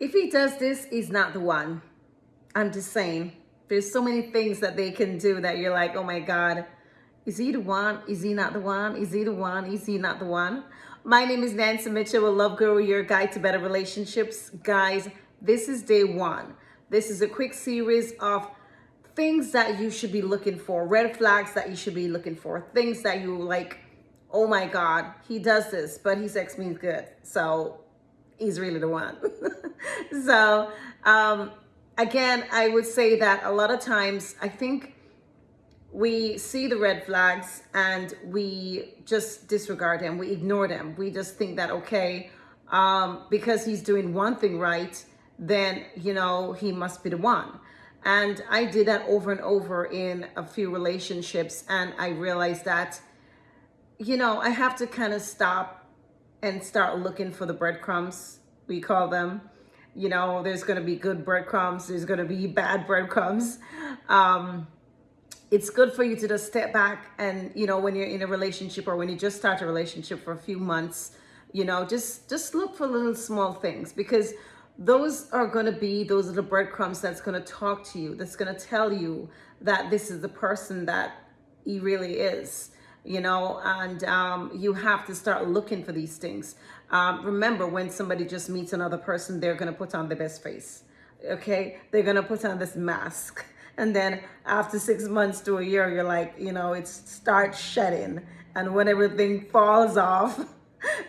If he does this, he's not the one. I'm just saying. There's so many things that they can do that you're like, oh my God, is he the one? Is he not the one? Is he the one? Is he not the one? My name is Nancy Mitchell, a love guru, your guide to better relationships. Guys, this is day one. This is a quick series of things that you should be looking for, red flags that you should be looking for, things that you like, oh my God, he does this, but his ex means good. So he's really the one. so, again, I would say that a lot of times I think we see the red flags and we just disregard them. We ignore them. We just think that, okay, because he's doing one thing right, then, he must be the one. And I did that over and over in a few relationships. And I realized that, I have to kind of stop and start looking for the breadcrumbs, we call them. There's going to be good breadcrumbs. There's going to be bad breadcrumbs. It's good for you to just step back and, when you're in a relationship or when you just start a relationship for a few months, just look for little small things, because those are the breadcrumbs that's going to talk to you, that's going to tell you that this is the person that he really is, and you have to start looking for these things. Remember, when somebody just meets another person, they're going to put on the best face. Okay, they're going to put on this mask. And then after 6 months to a year, you're like, it starts shedding. And when everything falls off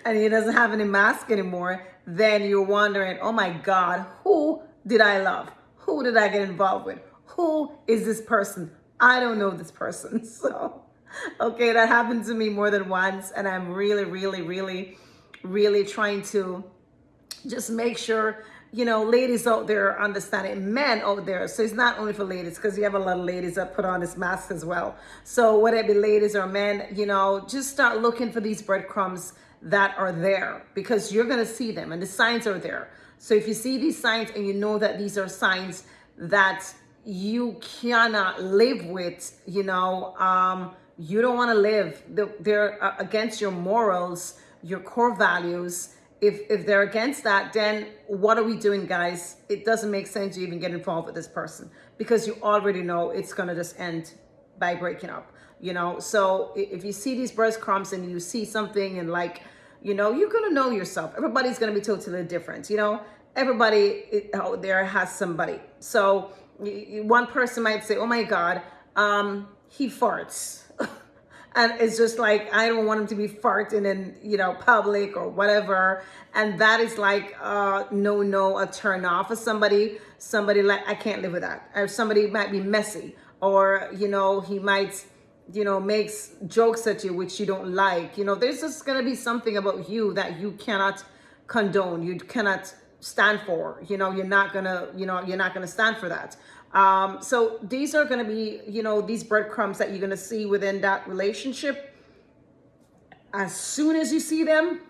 and he doesn't have any mask anymore, then you're wondering, oh my God, who did I love? Who did I get involved with? Who is this person? I don't know this person. So, okay, that happened to me more than once. And I'm really, really, really, really trying to just make sure, ladies out there understand it, men out there. So it's not only for ladies, because you have a lot of ladies that put on this mask as well. So whether it be ladies or men, just start looking for these breadcrumbs that are there, because you're going to see them and the signs are there. So if you see these signs and you know that these are signs that you cannot live with, you don't want to live, they're against your morals, your core values. If they're against that, then what are we doing, guys? It doesn't make sense to even get involved with this person, because you already know it's going to just end by breaking up, So if you see these breadcrumbs and you see something and you're going to know yourself. Everybody's going to be totally different, Everybody out there has somebody. So one person might say, oh my God, he farts. And it's just like, I don't want him to be farting in, public or whatever. And that is like, no, a turn off for somebody like, I can't live with that. Or somebody might be messy, or, he might, makes jokes at you, which you don't like. There's just going to be something about you that you cannot condone. You cannot stand for, you're not going to stand for that. So these are going to be, these breadcrumbs that you're going to see within that relationship. As soon as you see them,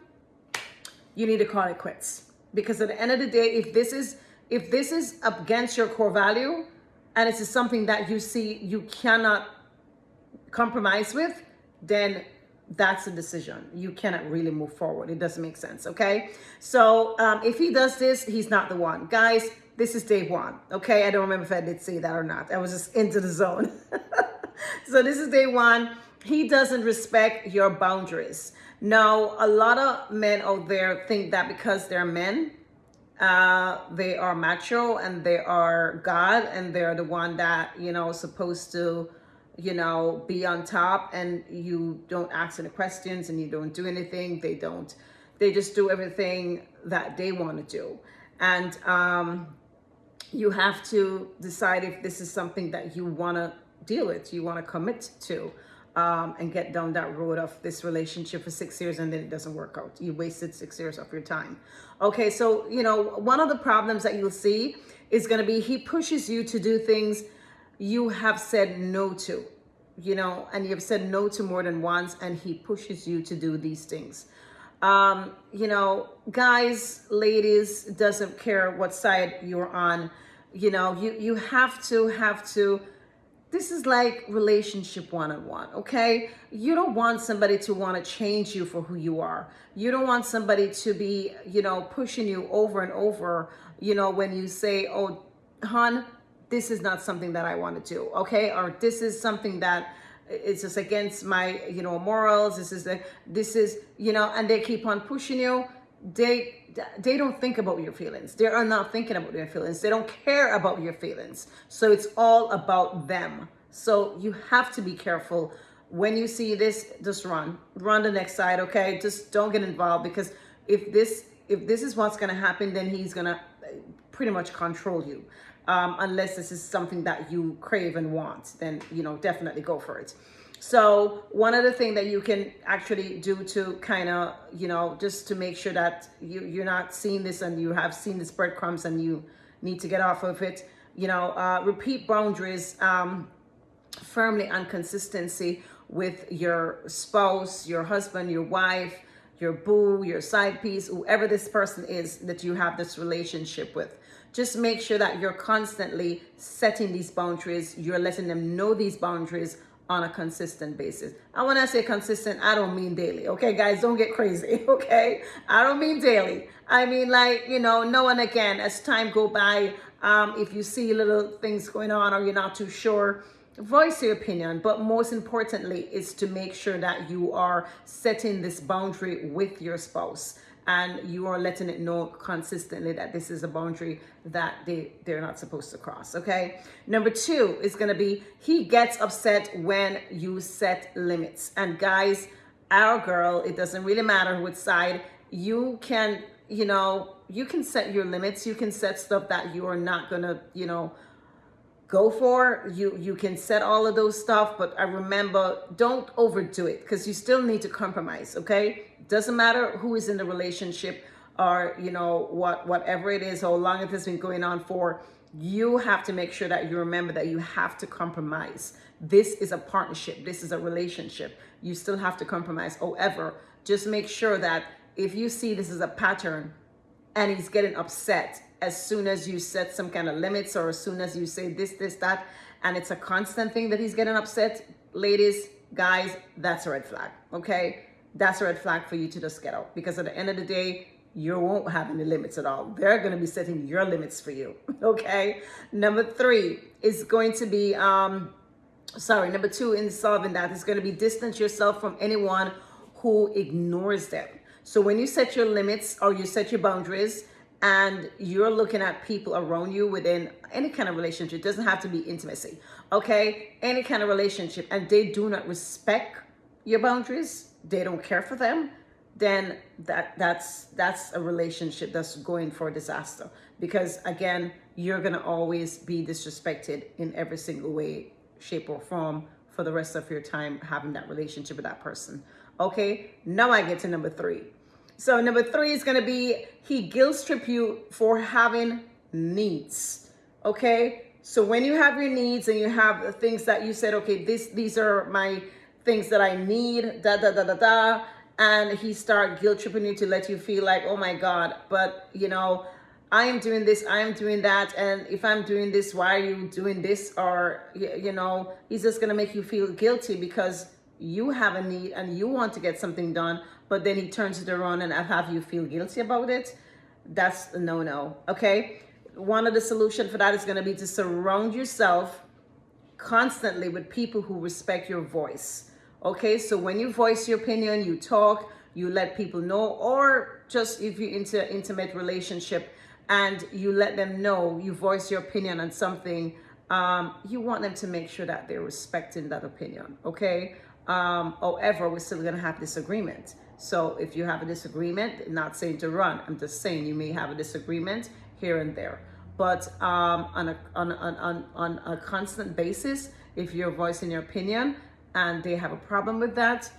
you need to call it quits, because at the end of the day, if this is against your core value and it's something that you see you cannot compromise with, then that's a decision. You cannot really move forward. It doesn't make sense. Okay. So, if he does this, he's not the one. Guys, this is day one. Okay. I don't remember if I did say that or not. I was just into the zone. So this is day one. He doesn't respect your boundaries. Now, a lot of men out there think that because they're men, they are macho and they are God and they're the one that, supposed to, be on top, and you don't ask any questions and you don't do anything. They just do everything that they want to do. And you have to decide if this is something that you want to deal with, you want to commit to, and get down that road of this relationship for 6 years and then it doesn't work out. You wasted 6 years of your time. Okay, so, one of the problems that you'll see is going to be he pushes you to do things you have said no to, and you've said no to more than once, and he pushes you to do these things. Guys, ladies, doesn't care what side you're on. You have to this is like relationship one-on-one, okay? You don't want somebody to want to change you for who you are. You don't want somebody to be, pushing you over and over, when you say, oh, hon, this is not something that I want to do, okay? Or this is something that it's just against my, morals. This is, and they keep on pushing you. They don't think about your feelings. They are not thinking about your feelings. They don't care about your feelings. So it's all about them. So you have to be careful when you see this. Just run the next side, okay? Just don't get involved, because if this is what's going to happen, then he's going to pretty much control you. Unless this is something that you crave and want, then definitely go for it. So one other thing that you can actually do to kind of, just to make sure that you're not seeing this, and you have seen this breadcrumbs and you need to get off of it, repeat boundaries firmly and consistency with your spouse, your husband, your wife, your boo, your side piece, whoever this person is that you have this relationship with. Just make sure that you're constantly setting these boundaries. You're letting them know these boundaries on a consistent basis. And when I say consistent, I don't mean daily. Okay, guys, don't get crazy. Okay, I don't mean daily. I mean, like, now and again, as time go by, if you see little things going on or you're not too sure, voice your opinion. But most importantly is to make sure that you are setting this boundary with your spouse, and you are letting it know consistently that this is a boundary that they're not supposed to cross, okay? Number 2 is gonna be, he gets upset when you set limits. And guys, our girl, it doesn't really matter which side, you can set your limits. You can set stuff that you are not gonna, go for. You can set all of those stuff, but I remember, don't overdo it, because you still need to compromise, okay? Doesn't matter who is in the relationship, or whatever it is, how long it has been going on for, you have to make sure that you remember that you have to compromise. This is a partnership. This is a relationship. You still have to compromise. However, just make sure that if you see this is a pattern and he's getting upset as soon as you set some kind of limits, or as soon as you say this, that, and it's a constant thing that he's getting upset, ladies, guys, that's a red flag, okay? That's a red flag for you to just get out, because at the end of the day, you won't have any limits at all. They're going to be setting your limits for you, okay? Number 3 is going to be, number 2 in solving that is going to be, distance yourself from anyone who ignores them. So when you set your limits or you set your boundaries, and you're looking at people around you within any kind of relationship, it doesn't have to be intimacy, okay? Any kind of relationship, and they do not respect your boundaries, they don't care for them, then that's a relationship that's going for disaster. Because again, you're gonna always be disrespected in every single way, shape, or form for the rest of your time having that relationship with that person. Okay, now I get to number 3. So number 3 is going to be, he guilt trip you for having needs. Okay, so when you have your needs and you have the things that you said, okay, these are my things that I need, and he start guilt tripping you to let you feel like, oh my God, but I am doing this, I am doing that, and if I'm doing this, why are you doing this? Or he's just going to make you feel guilty because you have a need and you want to get something done, but then he turns it around and have you feel guilty about it. That's a no-no, okay? One of the solutions for that is going to be to surround yourself constantly with people who respect your voice, okay? So when you voice your opinion, you talk, you let people know, or just if you're into intimate relationship and you let them know, you voice your opinion on something, you want them to make sure that they're respecting that opinion, okay? However, we're still going to have disagreement. So if you have a disagreement, not saying to run, I'm just saying you may have a disagreement here and there. But on a constant basis, if you're voicing your opinion and they have a problem with that,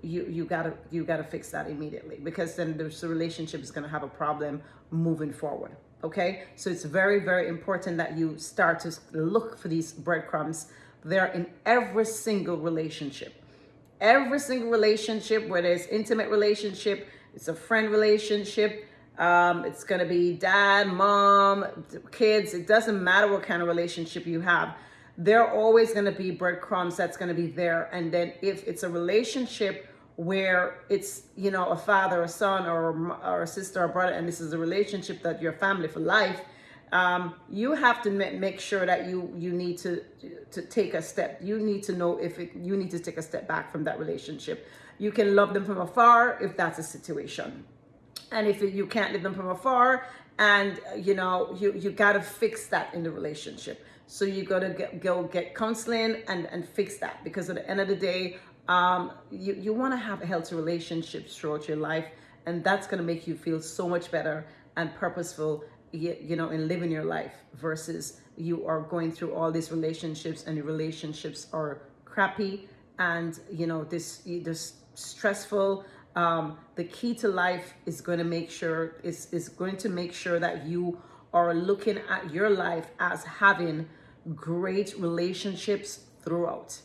you gotta fix that immediately, because then the relationship is going to have a problem moving forward. Okay, so it's very, very important that you start to look for these breadcrumbs. They're in every single relationship. Every single relationship, whether it's intimate relationship, it's a friend relationship, it's gonna be dad, mom, kids, it doesn't matter what kind of relationship you have. there are always going to be breadcrumbs that's going to be there. And then if it's a relationship where it's, you know, a father, a son, or a sister, or brother, and this is a relationship that you're family for life, you have to make sure that you need to take a step. You need to know if you need to take a step back from that relationship. You can love them from afar if that's a situation. And if you can't love them from afar, and you know, you got to fix that in the relationship. So you got to go get counseling and fix that, because at the end of the day, you want to have healthy relationships throughout your life, and that's going to make you feel so much better and purposeful, you know, in living your life, versus you are going through all these relationships and your relationships are crappy, and you know, this stressful. The key to life is going to make sure that you are looking at your life as having great relationships throughout.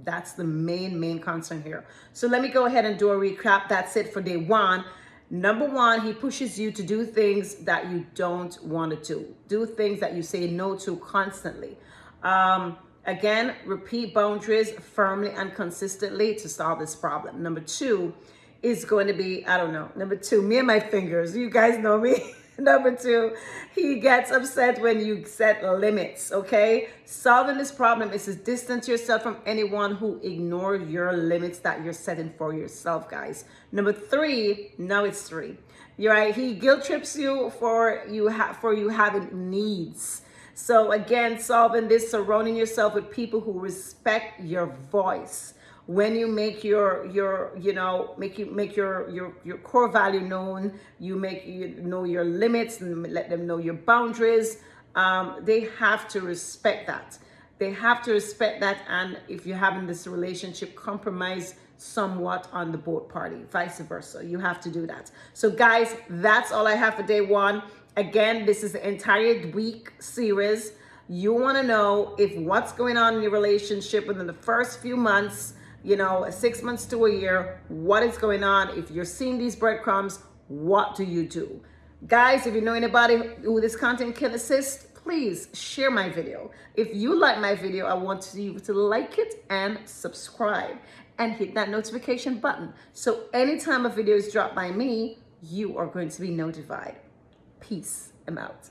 That's the main concern here. So let me go ahead and do a recap. That's it for day one. Number one, he pushes you to do things that you don't want to do. Do things that you say no to constantly. Again, repeat boundaries firmly and consistently to solve this problem. Number two is going to be, number two, me and my fingers. You guys know me. Number two, he gets upset when you set limits, okay? Solving this problem is to distance yourself from anyone who ignores your limits that you're setting for yourself, guys. Number three, now it's three. You're right, he guilt trips you for you having needs. So again, solving this, surrounding yourself with people who respect your voice. When you make your core value known, you know your limits and let them know your boundaries. They have to respect that. They have to respect that. And if you're having this relationship, compromise somewhat on the both party, vice versa. You have to do that. So guys, that's all I have for day one. Again, this is the entire week series. You want to know if what's going on in your relationship within the first few months, 6 months to a year, what is going on? If you're seeing these breadcrumbs, what do you do? Guys, if you know anybody who this content can assist, please share my video. If you like my video, I want you to like it and subscribe and hit that notification button. So anytime a video is dropped by me, you are going to be notified. Peace. I'm out.